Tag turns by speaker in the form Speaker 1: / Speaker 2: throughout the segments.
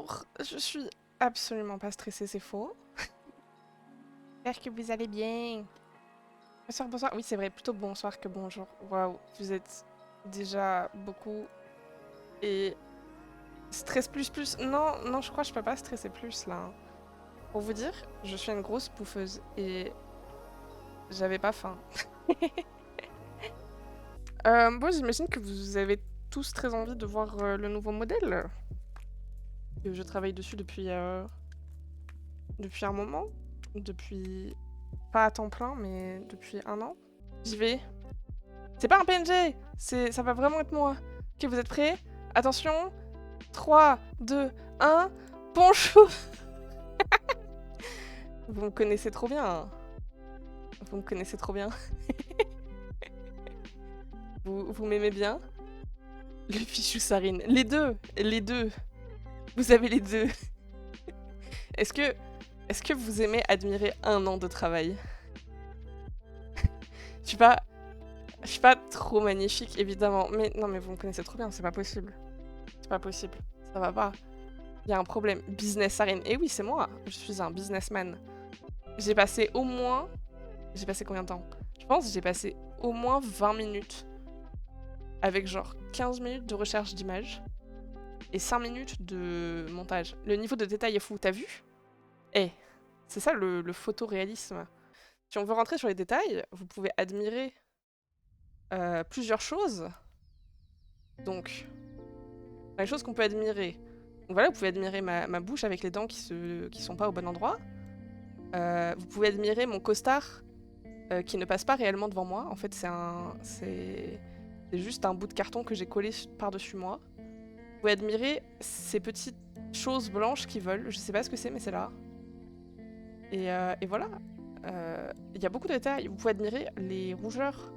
Speaker 1: Bonjour, je suis absolument pas stressée, c'est faux. J'espère que vous allez bien. Bonsoir, bonsoir. Oui, c'est vrai, plutôt bonsoir que bonjour. Waouh, vous êtes déjà beaucoup. Et stress plus plus. Non, non, je crois que je peux pas stresser plus là, hein. Pour vous dire, je suis une grosse bouffeuse et j'avais pas faim. Bon, j'imagine que vous avez tous très envie de voir le nouveau modèle. Que je travaille dessus depuis un moment. Depuis pas à temps plein, mais depuis un an. J'y vais. C'est pas un PNG, ça va vraiment être moi. Ok, vous êtes prêts? Attention. 3, 2, 1. Bonjour. Vous me connaissez trop bien, hein. Vous me connaissez trop bien. Vous m'aimez bien? Le fichu Sarine. Les deux. Les deux. Vous avez les deux. Est-ce que vous aimez admirer un an de travail? Je suis pas trop magnifique, évidemment. Mais non, mais vous me connaissez trop bien, c'est pas possible. C'est pas possible. Ça va pas. Il y a un problème. Business Sarine. Et oui, c'est moi. Je suis un businessman. J'ai passé au moins... J'ai passé combien de temps? Je pense que j'ai passé au moins 20 minutes avec genre 15 minutes de recherche d'images et 5 minutes de montage. Le niveau de détail est fou, t'as vu? Eh, c'est ça le photoréalisme. Si on veut rentrer sur les détails, vous pouvez admirer plusieurs choses. Donc, les choses qu'on peut admirer. Donc voilà, vous pouvez admirer ma bouche avec les dents qui sont pas au bon endroit. Vous pouvez admirer mon costard qui ne passe pas réellement devant moi. En fait, c'est juste un bout de carton que j'ai collé par-dessus moi. Vous pouvez admirer ces petites choses blanches qui volent. Je sais pas ce que c'est, mais c'est là. Et voilà. Il y a beaucoup de détails. Vous pouvez admirer les rougeurs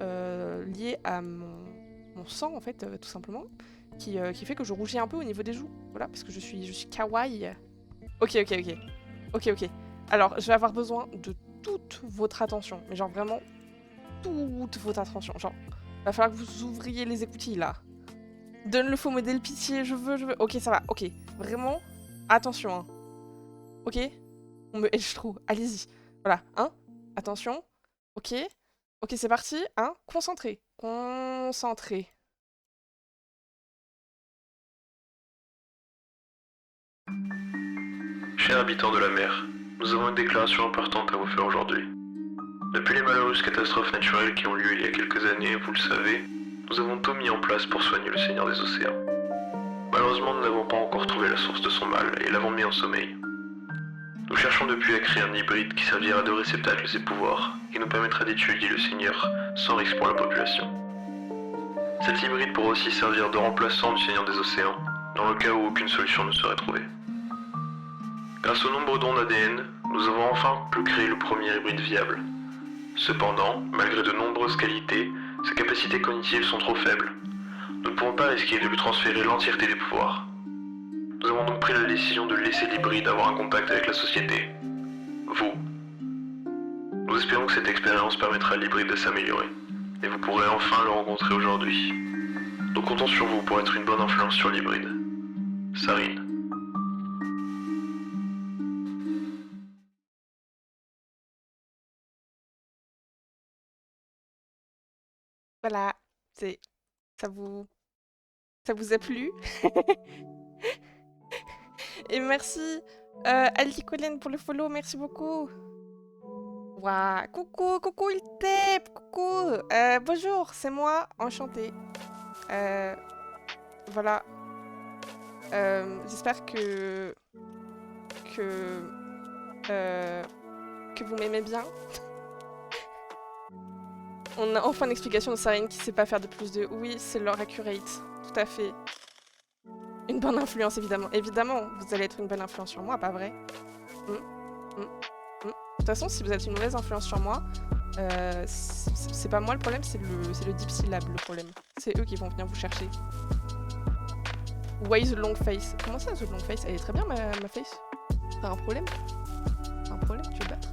Speaker 1: liées à mon sang, en fait, tout simplement. Qui fait que je rougis un peu au niveau des joues. Voilà, parce que je suis kawaii. Ok. Ok. Alors, je vais avoir besoin de toute votre attention. Mais genre vraiment, toute votre attention. Genre, va falloir que vous ouvriez les écoutilles, là. Donne le faux modèle, pitié, je veux. Ok, ça va, ok. Vraiment, attention, hein. Ok? On me je trouve. Allez-y. Voilà, hein? Attention. Ok. Ok, c'est parti, hein? Concentré. Concentré.
Speaker 2: Chers habitants de la mer, nous avons une déclaration importante à vous faire aujourd'hui. Depuis les malheureuses catastrophes naturelles qui ont lieu il y a quelques années, vous le savez, nous avons tout mis en place pour soigner le Seigneur des Océans. Malheureusement, nous n'avons pas encore trouvé la source de son mal et l'avons mis en sommeil. Nous cherchons depuis à créer un hybride qui servira de réceptacle de ses pouvoirs et nous permettra d'étudier le Seigneur sans risque pour la population. Cet hybride pourra aussi servir de remplaçant du Seigneur des Océans, dans le cas où aucune solution ne serait trouvée. Grâce aux nombreux dons d'ADN, nous avons enfin pu créer le premier hybride viable. Cependant, malgré de nombreuses qualités, ses capacités cognitives sont trop faibles. Nous ne pouvons pas risquer de lui transférer l'entièreté des pouvoirs. Nous avons donc pris la décision de laisser l'hybride avoir un contact avec la société. Vous. Nous espérons que cette expérience permettra à l'hybride de s'améliorer, et vous pourrez enfin le rencontrer aujourd'hui. Nous comptons sur vous pour être une bonne influence sur l'hybride. Sarine.
Speaker 1: Voilà. C'est... Ça vous... Ça vous a plu? Et merci Ali Collen pour le follow, merci beaucoup. Waouh, coucou il tape, coucou. Bonjour, c'est moi, enchantée. Voilà. J'espère que vous m'aimez bien. On a enfin une explication de Sarine qui sait pas faire de plus de... Oui, c'est leur accurate, tout à fait. Une bonne influence, évidemment. Évidemment, vous allez être une bonne influence sur moi, pas vrai? De toute façon, si vous êtes une mauvaise influence sur moi, c'est pas moi le problème, c'est le deep syllab le problème. C'est eux qui vont venir vous chercher. Why the long face? Comment ça, the long face? Elle est très bien, ma face. T'as un problème? T'as un problème? Tu veux battre?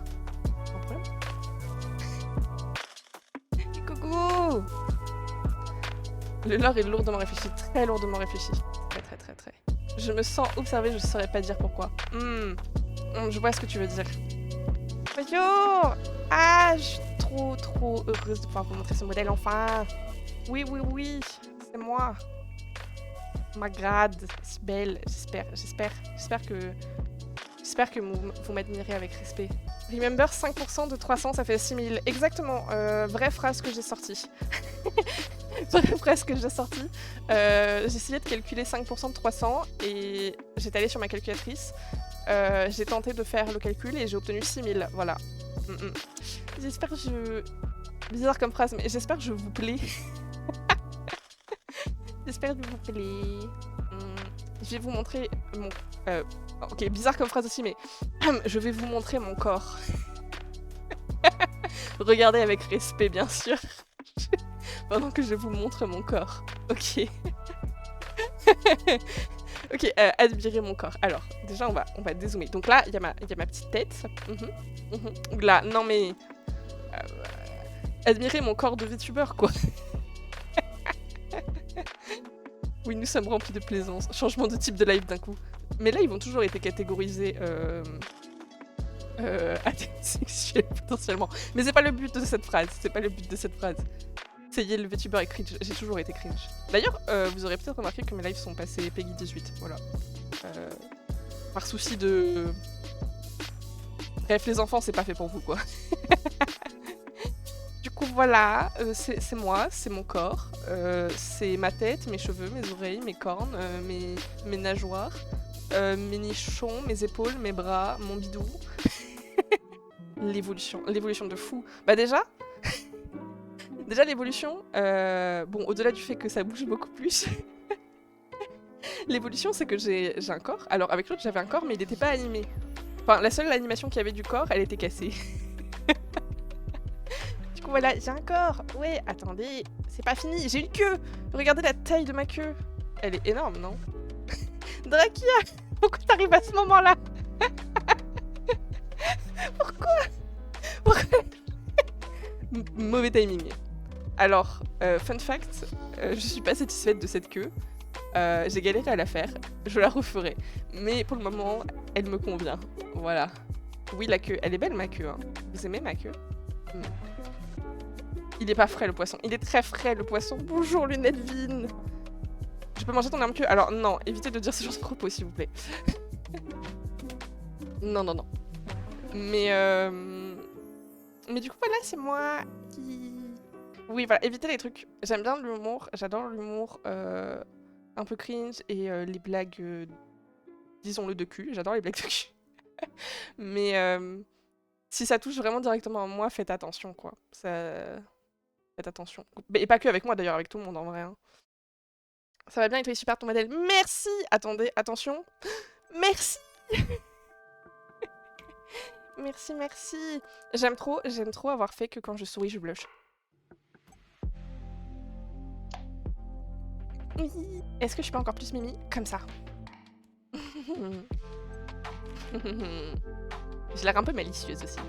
Speaker 1: T'as un problème? Coucou! Le lore est lourdement réfléchi, très lourdement réfléchi. Très. Je me sens observée, je saurais pas dire pourquoi. Je vois ce que tu veux dire. Yo! Ah, je suis trop heureuse de pouvoir vous montrer ce modèle enfin. Oui, c'est moi. Ma grade, si belle, j'espère que vous m'admirez avec respect. Remember 5% de 300, ça fait 6000. Exactement, vraie phrase que j'ai sortie. Vraie phrase que j'ai sortie. J'ai essayé de calculer 5% de 300 et j'étais allée sur ma calculatrice. J'ai tenté de faire le calcul et j'ai obtenu 6000, voilà. J'espère que je... Bizarre comme phrase, mais j'espère que je vous plais. J'espère que vous plaît. Je vais vous montrer mon... ok, bizarre comme phrase aussi, mais... je vais vous montrer mon corps. Regardez avec respect, bien sûr. Pendant que je vous montre mon corps. Ok. Ok, admirez mon corps. Alors, déjà, on va dézoomer. Donc là, il y a ma petite tête. Donc là, non mais... admirez mon corps de VTuber, quoi. Oui, nous sommes remplis de plaisance. Changement de type de live d'un coup. Mes lives ont toujours été catégorisés sexuels potentiellement. Mais c'est pas le but de cette phrase. C'est le VTuber est cringe. J'ai toujours été cringe. D'ailleurs, vous aurez peut-être remarqué que mes lives sont passés Peggy 18. Voilà. Par souci de... Bref, les enfants, c'est pas fait pour vous, quoi. Du coup, voilà, c'est moi, c'est mon corps, c'est ma tête, mes cheveux, mes oreilles, mes cornes, mes nageoires, mes nichons, mes épaules, mes bras, mon bidou. L'évolution de fou. Bah déjà l'évolution, bon, au-delà du fait que ça bouge beaucoup plus, l'évolution c'est que j'ai un corps. Alors avec l'autre j'avais un corps mais il n'était pas animé. Enfin, la seule animation qu'il y avait du corps, elle était cassée. Voilà, j'ai un corps. Ouais, attendez, c'est pas fini, j'ai une queue. Regardez la taille de ma queue. Elle est énorme, non? Drakia, pourquoi t'arrives à ce moment-là? Pourquoi? Mauvais timing. Alors, fun fact, je suis pas satisfaite de cette queue. J'ai galéré à la faire, je la referai. Mais pour le moment, elle me convient. Voilà. Oui, la queue, elle est belle ma queue. Hein. Vous aimez ma queue? Il est pas frais le poisson. Il est très frais le poisson. Bonjour lunette Vine. Je peux manger ton arme queue? Alors non, évitez de dire ce genre de propos s'il vous plaît. Non. Mais du coup voilà, c'est moi qui... Oui voilà, évitez les trucs. J'aime bien l'humour, j'adore l'humour un peu cringe et les blagues, disons-le de cul. J'adore les blagues de cul. Mais si ça touche vraiment directement à moi, faites attention quoi. Faites attention. Et pas que avec moi d'ailleurs, avec tout le monde en vrai. Hein. Ça va bien, il est super ton modèle. Merci! Attendez, attention. Merci! Merci. J'aime trop avoir fait que quand je souris, je blush. Oui. Est-ce que je peux encore plus mimi? Comme ça. J'ai l'air un peu malicieuse aussi.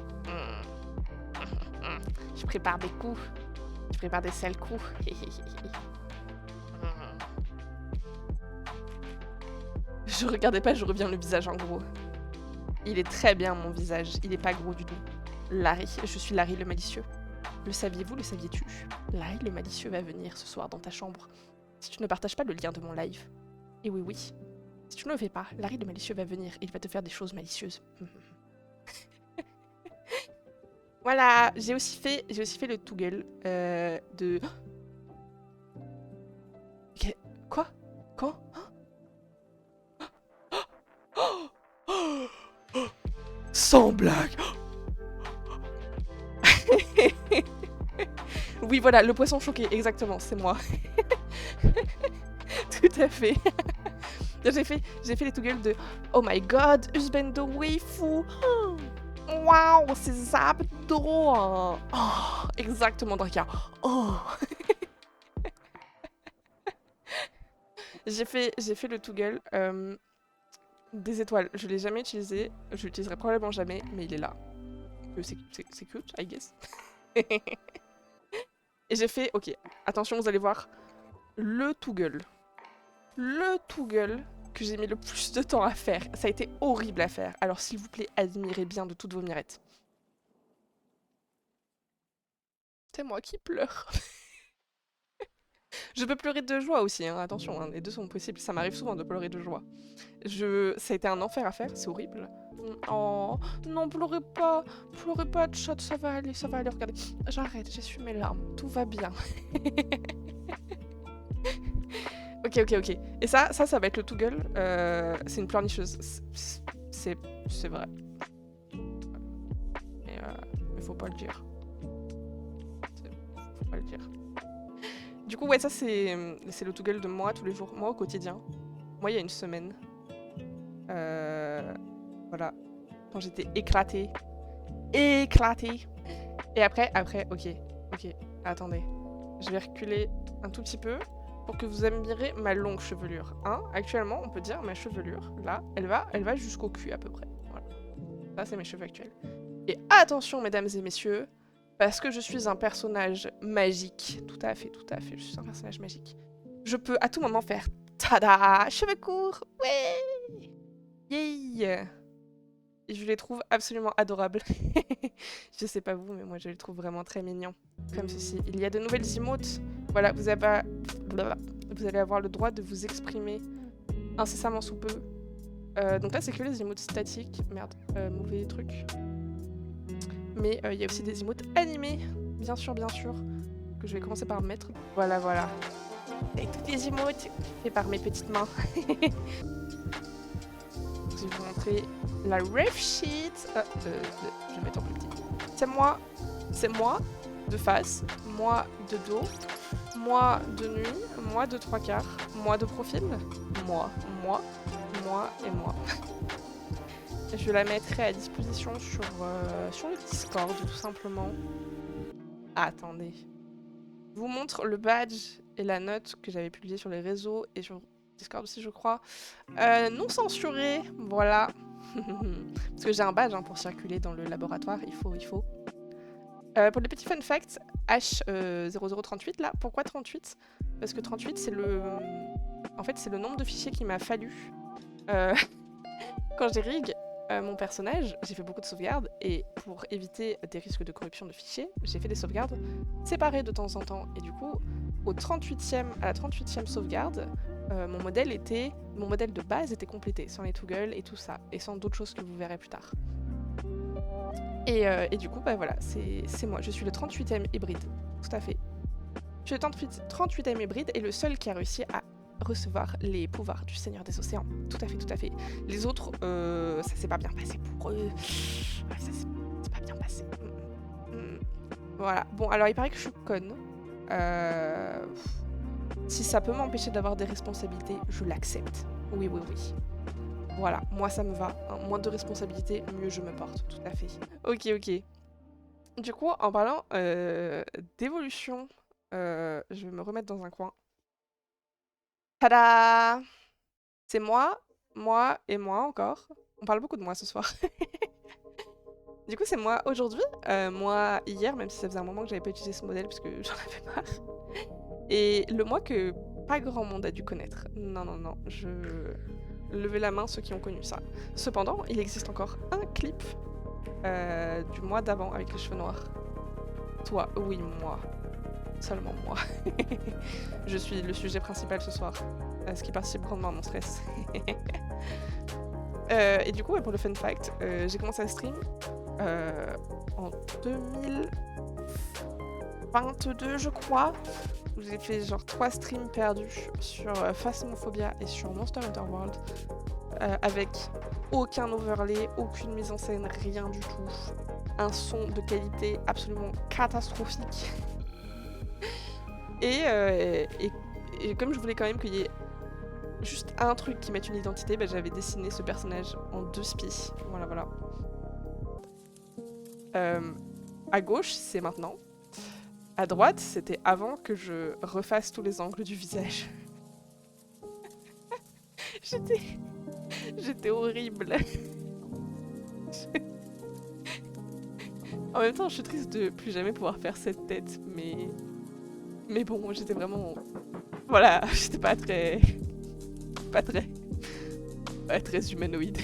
Speaker 1: Je prépare des coups. Je prépare des sales coups. Je regardais pas, je reviens le visage en gros. Il est très bien mon visage, il est pas gros du tout. Larry, je suis Larry le malicieux. Le saviez-vous, le saviez-tu? Larry le malicieux va venir ce soir dans ta chambre. Si tu ne partages pas le lien de mon live. Et oui. Si tu ne le fais pas, Larry le malicieux va venir et il va te faire des choses malicieuses. Voilà, j'ai aussi fait le Toggle de... Quoi? Quand? Sans blague. Oui, voilà, le poisson choqué, exactement, c'est moi. Tout à fait. J'ai fait les Toggle de Oh my god, Husbando Waifu. Waouh, ces abdos. Oh, exactement, Drakia. Oh. J'ai fait le Toggle des étoiles. Je l'ai jamais utilisé. Je l'utiliserai probablement jamais, mais il est là. C'est cute, I guess. Et j'ai fait, ok, attention, vous allez voir, le Toggle. Le Toggle que j'ai mis le plus de temps à faire. Ça a été horrible à faire. Alors s'il vous plaît, admirez bien de toutes vos mirettes. C'est moi qui pleure. Je peux pleurer de joie aussi, hein. Attention, hein, les deux sont possibles. Ça m'arrive souvent de pleurer de joie. Ça a été un enfer à faire, c'est horrible. Oh, non, pleurez pas, chat, ça va aller, regardez. J'arrête, j'essuie mes larmes, tout va bien. Ok. Et ça va être le Toggle. C'est une pleurnicheuse. C'est vrai. Mais faut pas le dire. Faut pas le dire. Du coup, ouais, ça c'est le Toggle de moi tous les jours, moi au quotidien. Moi, il y a une semaine. Voilà. Quand j'étais éclatée. Et après, ok. Attendez. Je vais reculer un tout petit peu pour que vous admirez ma longue chevelure. Hein, actuellement, on peut dire ma chevelure, là, elle va jusqu'au cul à peu près. Voilà. Ça, c'est mes cheveux actuels. Et attention, mesdames et messieurs, parce que je suis un personnage magique. Tout à fait, je suis un personnage magique. Je peux à tout moment faire tada, cheveux courts, ouais, yay. Et je les trouve absolument adorables. Je sais pas vous, mais moi je les trouve vraiment très mignons. Comme ceci. Il y a de nouvelles emotes. Voilà, vous allez avoir le droit de vous exprimer incessamment sous peu. Donc là, c'est que les emotes statiques. Merde, mauvais truc. Mais il y a aussi des emotes animés, bien sûr, que je vais commencer par mettre. Voilà. Et toutes les emotes faites par mes petites mains. Je vais vous montrer la ref sheet. Je vais mettre en plus petit. C'est moi de face, moi de dos, moi de nuit, moi de 3/4, moi de profil, moi et moi. Je la mettrai à disposition sur le Discord, tout simplement. Attendez. Je vous montre le badge et la note que j'avais publiée sur les réseaux et sur Discord aussi, je crois. Non censuré, voilà. Parce que j'ai un badge pour circuler dans le laboratoire, il faut. Pour les petits fun facts, H0038 là, pourquoi 38 ? Parce que 38 c'est le nombre de fichiers qu'il m'a fallu quand j'ai rig mon personnage. J'ai fait beaucoup de sauvegardes et pour éviter des risques de corruption de fichiers, j'ai fait des sauvegardes séparées de temps en temps. Et du coup, à la 38e sauvegarde, mon modèle de base était complété, sans les toggles et tout ça, et sans d'autres choses que vous verrez plus tard. Et du coup, bah voilà, c'est moi, je suis le 38e hybride, tout à fait. Je suis le 38e hybride et le seul qui a réussi à recevoir les pouvoirs du Seigneur des Océans. Tout à fait. Les autres, ça s'est pas bien passé pour eux. Ouais, ça s'est pas bien passé. Voilà. Bon, alors il paraît que je suis conne. Si ça peut m'empêcher d'avoir des responsabilités, je l'accepte. Oui. Voilà, moi ça me va. Hein. Moins de responsabilités, mieux je me porte. Tout à fait. Ok. Du coup, en parlant d'évolution, je vais me remettre dans un coin. Tada! C'est moi et moi encore. On parle beaucoup de moi ce soir. Du coup, c'est moi aujourd'hui, moi hier, même si ça faisait un moment que j'avais pas utilisé ce modèle parce que j'en avais marre. Et le moi que pas grand monde a dû connaître. Non, je... Levez la main ceux qui ont connu ça. Cependant, il existe encore un clip du mois d'avant avec les cheveux noirs. Toi, oui, moi. Seulement moi. Je suis le sujet principal ce soir, ce qui participe grandement à mon stress. Et du coup, pour le fun fact, j'ai commencé à stream en 2022, je crois, où j'ai fait genre 3 streams perdus sur Phasmophobia et sur Monster Hunter World, avec aucun overlay, aucune mise en scène, rien du tout. Un son de qualité absolument catastrophique. Et comme je voulais quand même qu'il y ait juste un truc qui mette une identité, bah, j'avais dessiné ce personnage en 2 spies. Voilà. À gauche, c'est maintenant. À droite, c'était avant que je refasse tous les angles du visage. J'étais horrible. En même temps, je suis triste de plus jamais pouvoir faire cette tête, mais bon, j'étais vraiment... Voilà, j'étais pas très... Ouais, très humanoïde.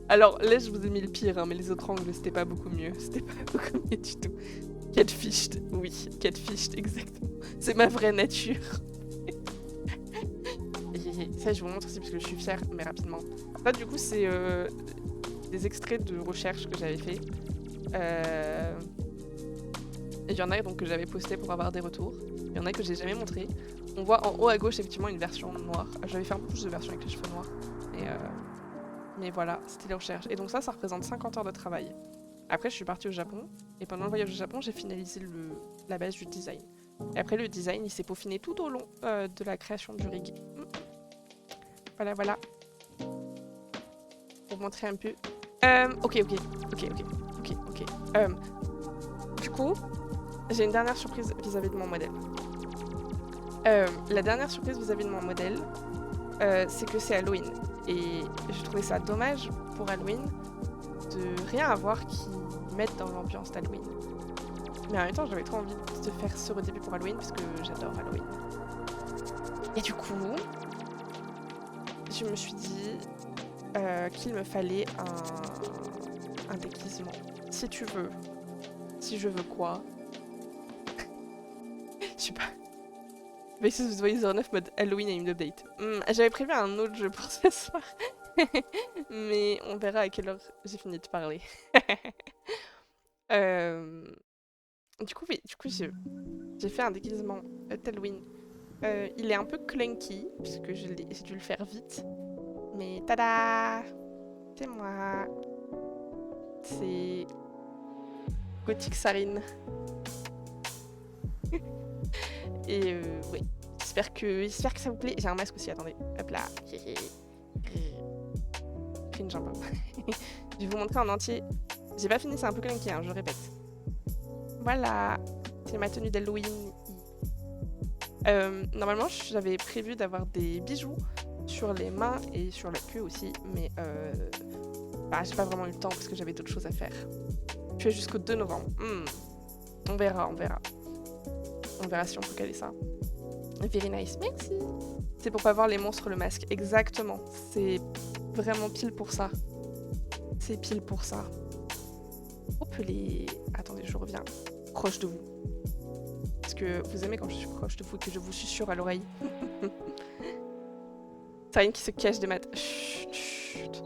Speaker 1: Alors, là, je vous ai mis le pire, hein, mais les autres angles, c'était pas beaucoup mieux. C'était pas beaucoup mieux du tout. Catfished, oui, catfished, exactement. C'est ma vraie nature. Ça, je vous montre aussi parce que je suis fière, mais rapidement. Ça, du coup, c'est des extraits de recherche que j'avais fait. Et il y en a donc que j'avais posté pour avoir des retours. Il y en a que j'ai jamais montré. On voit en haut à gauche effectivement une version noire. J'avais fait un peu plus de versions avec les cheveux noirs. Mais voilà, c'était les recherches. Et donc ça représente 50 heures de travail. Après, je suis partie au Japon. Et pendant le voyage au Japon, j'ai finalisé la base du design. Et après, le design, il s'est peaufiné tout au long de la création du rig. Voilà, voilà. Pour montrer un peu. Ok. Du coup, j'ai une dernière surprise vis-à-vis de mon modèle. La dernière surprise vis-à-vis de mon modèle, c'est que c'est Halloween. Et je trouvais ça dommage pour Halloween de rien avoir qui mette dans l'ambiance d'Halloween. Mais en même temps, j'avais trop envie de faire ce redébut pour Halloween parce que j'adore Halloween. Et du coup, je me suis dit qu'il me fallait un déguisement. Si tu veux. Si je veux quoi. Je sais pas. Basis of the 9 mode Halloween et une update. J'avais prévu un autre jeu pour ce soir. Mais on verra à quelle heure j'ai fini de parler. Du coup, j'ai fait un déguisement d'Halloween. Il est un peu clunky, puisque j'ai dû le faire vite. Mais tada! C'est moi! C'est Gothic Sarine. Et oui, j'espère que ça vous plaît. J'ai un masque aussi, attendez. Hop là. Cringe un peu. Je vais vous montrer en entier. J'ai pas fini, c'est un peu clunky, hein, je répète. Voilà, c'est ma tenue d'Halloween. Normalement, j'avais prévu d'avoir des bijoux sur les mains et sur la queue aussi, mais j'ai pas vraiment eu le temps parce que j'avais d'autres choses à faire. Je fais jusqu'au 2 novembre. On verra. On verra si on peut caler ça. Very nice, merci. C'est pour pas voir les monstres, le masque. Exactement. C'est vraiment pile pour ça. C'est pile pour ça. Hop les... Attendez, je reviens. Proche de vous. Parce que vous aimez quand je suis proche de vous et que je vous susurre à l'oreille. Sarine qui se cache des maths. Chut, chut.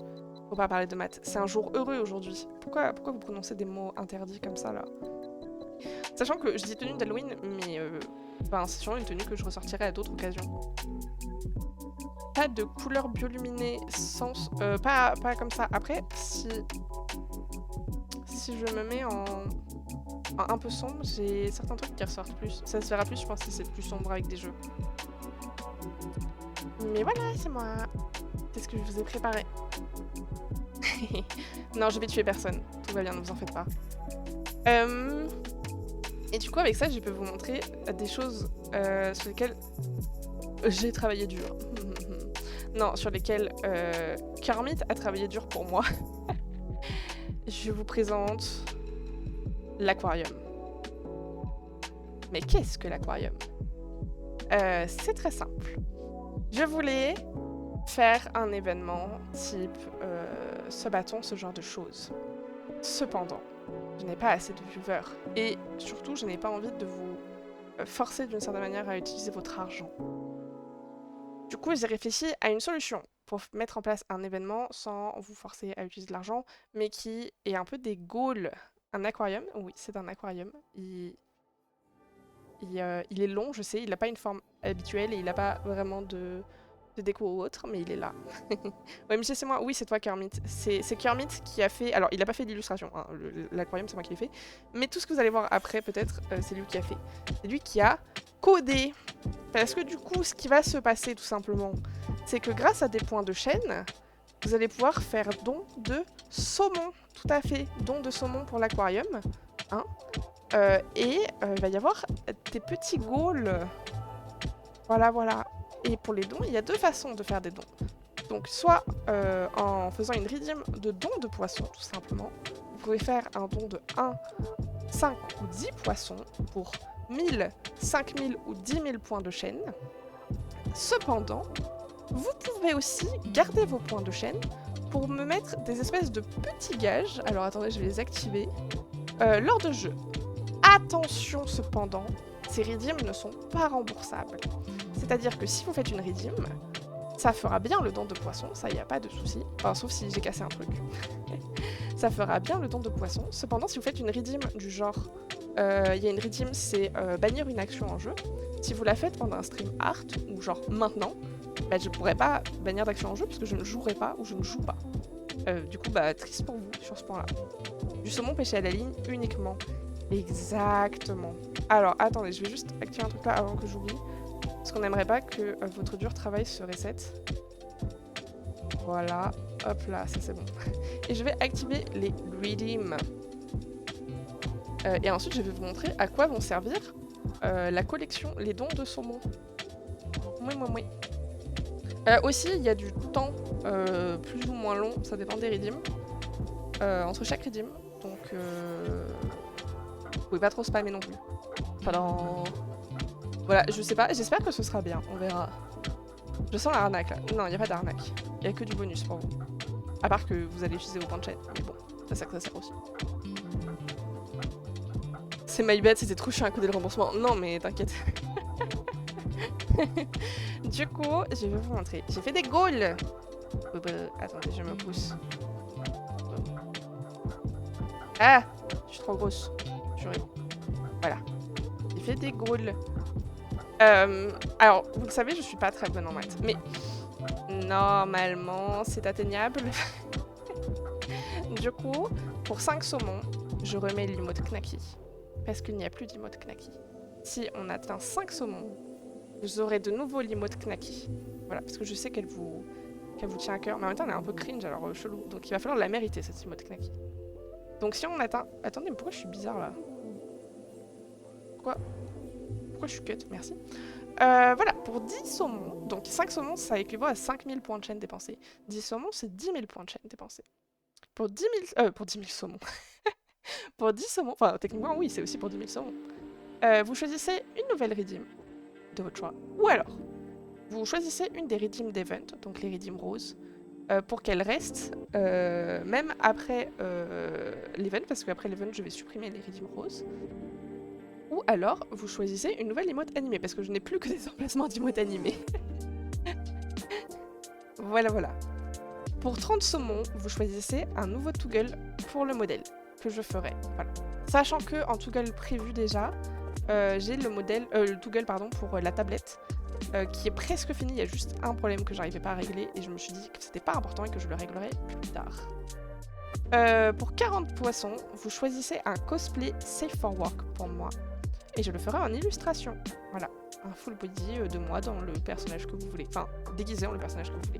Speaker 1: Faut pas parler de maths. C'est un jour heureux aujourd'hui. Pourquoi vous prononcez des mots interdits comme ça là? Sachant que je dis tenue d'Halloween, mais c'est sûrement une tenue que je ressortirai à d'autres occasions. Pas de couleur bioluminée, pas comme ça. Après, si je me mets en un peu sombre, j'ai certains trucs qui ressortent plus. Ça se verra plus, je pense, si c'est plus sombre avec des jeux. Mais voilà, c'est moi. C'est ce que je vous ai préparé. Non, je vais tuer personne. Tout va bien, ne vous en faites pas. Et du coup, avec ça, je peux vous montrer des choses sur lesquelles j'ai travaillé dur. Non, sur lesquelles Kermit a travaillé dur pour moi. Je vous présente l'aquarium. Mais qu'est-ce que l'aquarium? C'est très simple. Je voulais faire un événement type ce bâton, ce genre de choses. Cependant, je n'ai pas assez de viewers. Et surtout, je n'ai pas envie de vous forcer d'une certaine manière à utiliser votre argent. Du coup, j'ai réfléchi à une solution pour mettre en place un événement sans vous forcer à utiliser de l'argent, mais qui est un peu des goals. Un aquarium, oui, c'est un aquarium. Il est long, je sais, il n'a pas une forme habituelle et il n'a pas vraiment de déco ou autre, mais il est là. Ouais, Michel, c'est moi. Oui, c'est toi, Kermit. C'est Kermit qui a fait... Alors, il n'a pas fait l'illustration, hein. L'aquarium, c'est moi qui l'ai fait. Mais tout ce que vous allez voir après, peut-être, c'est lui qui a fait. C'est lui qui a codé. Parce que du coup, ce qui va se passer, tout simplement, c'est que grâce à des points de chaîne, vous allez pouvoir faire don de saumon. Tout à fait, don de saumon pour l'aquarium. Hein. Il va y avoir des petits goals. Voilà. Et pour les dons, il y a deux façons de faire des dons. Donc soit en faisant une redeem de dons de poissons, tout simplement. Vous pouvez faire un don de 1, 5 ou 10 poissons pour 1000, 5000 ou 10 000 points de chaîne. Cependant, Vous pouvez aussi garder vos points de chaîne pour me mettre des espèces de petits gages. Alors attendez, je vais les activer. Lors de jeu. Attention cependant, ces redeems ne sont pas remboursables. C'est-à-dire que si vous faites une redeem, ça fera bien le don de poisson, ça y a pas de souci. Enfin, sauf si j'ai cassé un truc. Ça fera bien le don de poisson. Cependant, si vous faites une redeem du genre... Il y a une redeem, c'est bannir une action en jeu. Si vous la faites pendant un stream art, ou genre maintenant, bah, je pourrais pas bannir d'action en jeu puisque je ne jouerai pas ou je ne joue pas. Du coup, bah, triste pour vous sur ce point-là. Du saumon pêché à la ligne uniquement. Exactement. Alors, attendez, je vais juste activer un truc là avant que j'oublie. Parce qu'on n'aimerait pas que votre dur travail se reset. Voilà. Hop là, ça c'est bon. Et je vais activer les redeem. Et ensuite, je vais vous montrer à quoi vont servir la collection, les dons de saumon. Oui. Aussi, il y a du temps plus ou moins long, ça dépend des redeems, entre chaque redeem. Donc, vous pouvez pas trop spammer non plus. Pendant... Voilà, je sais pas, j'espère que ce sera bien, on verra. Je sens l'arnaque là. Non, il n'y a pas d'arnaque. Il n'y a que du bonus pour vous. À part que vous allez utiliser vos points de chaîne. Mais bon, c'est ça que ça sert aussi. C'est my bad, c'était trop chiant à coder le remboursement. Non, mais t'inquiète. Du coup, je vais vous montrer. J'ai fait des goals. Attendez, je me pousse. Ah, je suis trop grosse. Voilà. J'ai fait des goals. Alors, vous le savez, je suis pas très bonne en maths. Mais normalement, c'est atteignable. Du coup, pour 5 saumons, je remets l'emote Knacky. Parce qu'il n'y a plus d'emote Knacky. Si on atteint 5 saumons, vous aurez de nouveau l'emote Knacky. Voilà, parce que je sais qu'elle vous tient à cœur. Mais en même temps, elle est un peu cringe, alors chelou. Donc il va falloir la mériter, cette emote Knacky. Donc si on atteint... Attendez, mais pourquoi je suis bizarre là? Pourquoi je suis cut? Merci. Voilà, pour 10 saumons. Donc 5 saumons, ça équivaut à 5000 points de chaîne dépensés. 10 saumons, c'est 10 000 points de chaîne dépensés. Pour 10 000... pour 10 000 saumons. Pour 10 saumons... Enfin, techniquement, oui, c'est aussi pour 10 000 saumons. Vous choisissez une nouvelle redeem de votre choix. Ou alors, vous choisissez une des redeems d'event, donc les redeems roses, pour qu'elles restent même après l'event, parce qu'après l'event, je vais supprimer les redeems roses. Ou alors, vous choisissez une nouvelle emote animée, parce que je n'ai plus que des emplacements d'emotes animées. Voilà. Pour 30 saumons, vous choisissez un nouveau toggle pour le modèle que je ferai. Voilà. Sachant que en toggle prévu déjà, j'ai le toggle pour la tablette qui est presque fini. Il y a juste un problème que j'arrivais pas à régler et je me suis dit que c'était pas important et que je le réglerai plus tard. Pour 40 poissons, vous choisissez un cosplay safe for work pour moi. Et je le ferai en illustration. Voilà, un full body de moi dans le personnage que vous voulez. Enfin, déguisé en le personnage que vous voulez.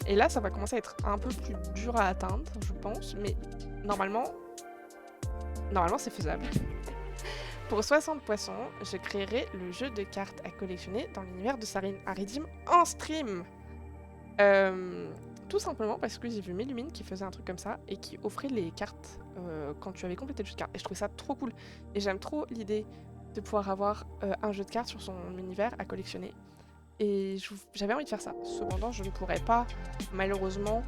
Speaker 1: Et là, ça va commencer à être un peu plus dur à atteindre, je pense. Mais normalement c'est faisable. Pour 60 poissons, je créerai le jeu de cartes à collectionner dans l'univers de Sarine à redeem en stream. Tout simplement parce que j'ai vu Melumine qui faisait un truc comme ça et qui offrait les cartes quand tu avais complété le jeu de cartes. Et je trouvais ça trop cool. Et j'aime trop l'idée de pouvoir avoir un jeu de cartes sur son univers à collectionner. Et j'avais envie de faire ça. Cependant, je ne pourrais pas, malheureusement,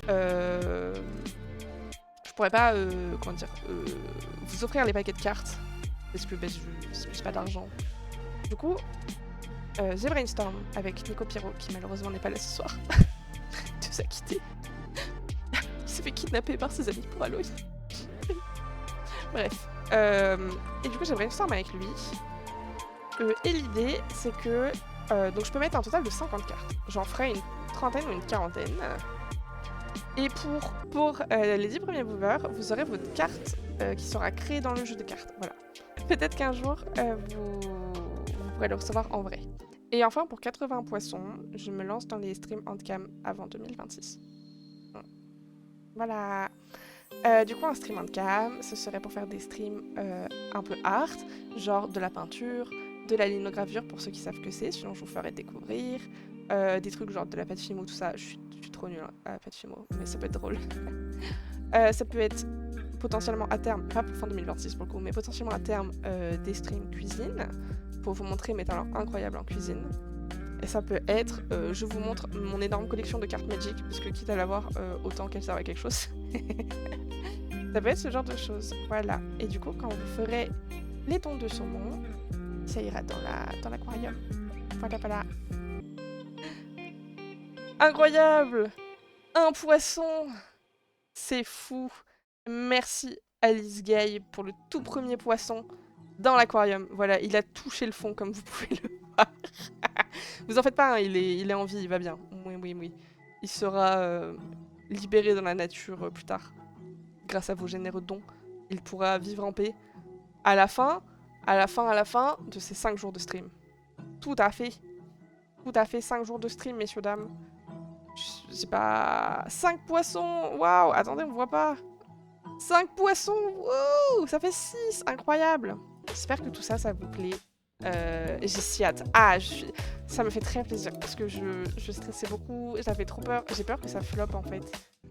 Speaker 1: je pourrais pas, vous offrir les paquets de cartes. Parce que je n'ai pas d'argent. Du coup, j'ai brainstorm avec Nico Pierrot, qui malheureusement n'est pas là ce soir. Il nous a quittés. Il s'est fait kidnapper par ses amis pour Halloween. Bref. Et du coup, j'ai brainstorm avec lui. Et l'idée, c'est que... donc je peux mettre un total de 50 cartes. J'en ferai une trentaine ou une quarantaine. Et pour les 10 premiers movers, vous aurez votre carte qui sera créée dans le jeu de cartes. Voilà. Peut-être qu'un jour, vous pourrez le recevoir en vrai. Et enfin, pour 80 poissons, je me lance dans les streams handcam avant 2026. Voilà. Du coup, un stream handcam, ce serait pour faire des streams un peu art, genre de la peinture, de la linogravure pour ceux qui savent que c'est, sinon je vous ferai découvrir. Des trucs genre de la pâte fimo, tout ça. Je suis trop nulle à la pâte fimo, mais ça peut être drôle. Ça peut être potentiellement à terme, pas pour fin 2026 pour le coup, mais potentiellement à terme des streams cuisine pour vous montrer mes talents incroyables en cuisine. Et ça peut être, je vous montre mon énorme collection de cartes Magic, parce que quitte à l'avoir, autant qu'elle serve à quelque chose. Ça peut être ce genre de choses, voilà. Et du coup, quand vous ferez les dons de saumon, ça ira dans l'aquarium. Voilà, voilà. Incroyable! Un poisson! C'est fou! Merci Alice Guy pour le tout premier poisson dans l'aquarium. Voilà, il a touché le fond comme vous pouvez le voir. Vous en faites pas, hein, il est en vie, il va bien. Oui, oui, oui. Il sera libéré dans la nature plus tard. Grâce à vos généreux dons, il pourra vivre en paix. À la fin de ces 5 jours de stream. Tout à fait. Tout à fait, 5 jours de stream, messieurs, dames. J'ai pas... 5 poissons! Waouh! Attendez, on voit pas. 5 poissons! Wow! Ça fait 6! Incroyable! J'espère que tout ça, ça vous plaît. J'ai si hâte. Ah, ça me fait très plaisir parce que je stressais beaucoup. J'avais trop peur. J'ai peur que ça floppe en fait.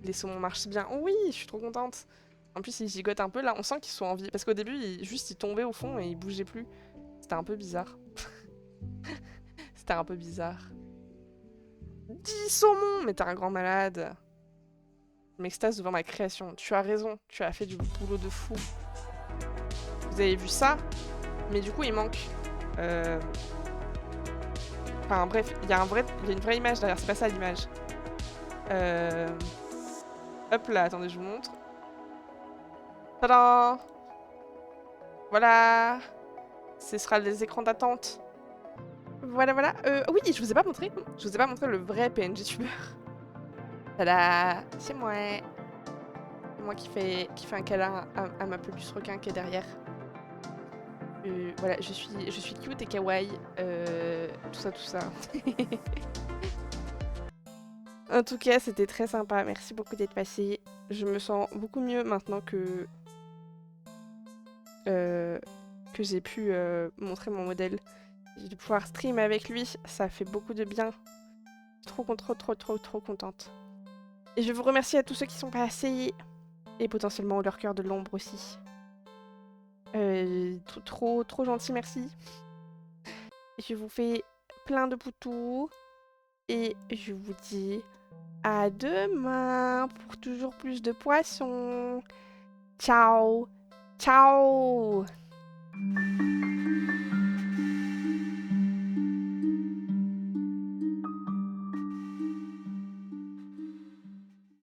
Speaker 1: Les saumons marchent bien. Oui, je suis trop contente. En plus, ils gigotent un peu là. On sent qu'ils sont en vie. Parce qu'au début, ils tombaient au fond et ils bougeaient plus. C'était un peu bizarre. C'était un peu bizarre. 10 saumons! Mais t'es un grand malade. Je m'extase devant ma création. Tu as raison. Tu as fait du boulot de fou. Vous avez vu ça? Mais du coup, il manque... Enfin bref, il y a une vraie image derrière, c'est pas ça l'image. Hop là, attendez, je vous montre. Tadam! Voilà! Ce sera les écrans d'attente. Voilà, voilà. Oui, je vous ai pas montré. Je vous ai pas montré le vrai PNG tuber. Tada! C'est moi. C'est moi qui fait un câlin à ma peluche requin qui est derrière. Voilà, je suis cute et kawaii. Tout ça, tout ça. En tout cas, c'était très sympa. Merci beaucoup d'être passé. Je me sens beaucoup mieux maintenant que j'ai pu montrer mon modèle. De pouvoir stream avec lui, ça fait beaucoup de bien. Je suis trop contente. Et je vous remercie à tous ceux qui sont passés. Et potentiellement leur cœur de l'ombre aussi. Trop gentil, merci. Je vous fais plein de poutous. Et je vous dis à demain pour toujours plus de poissons. Ciao. Ciao.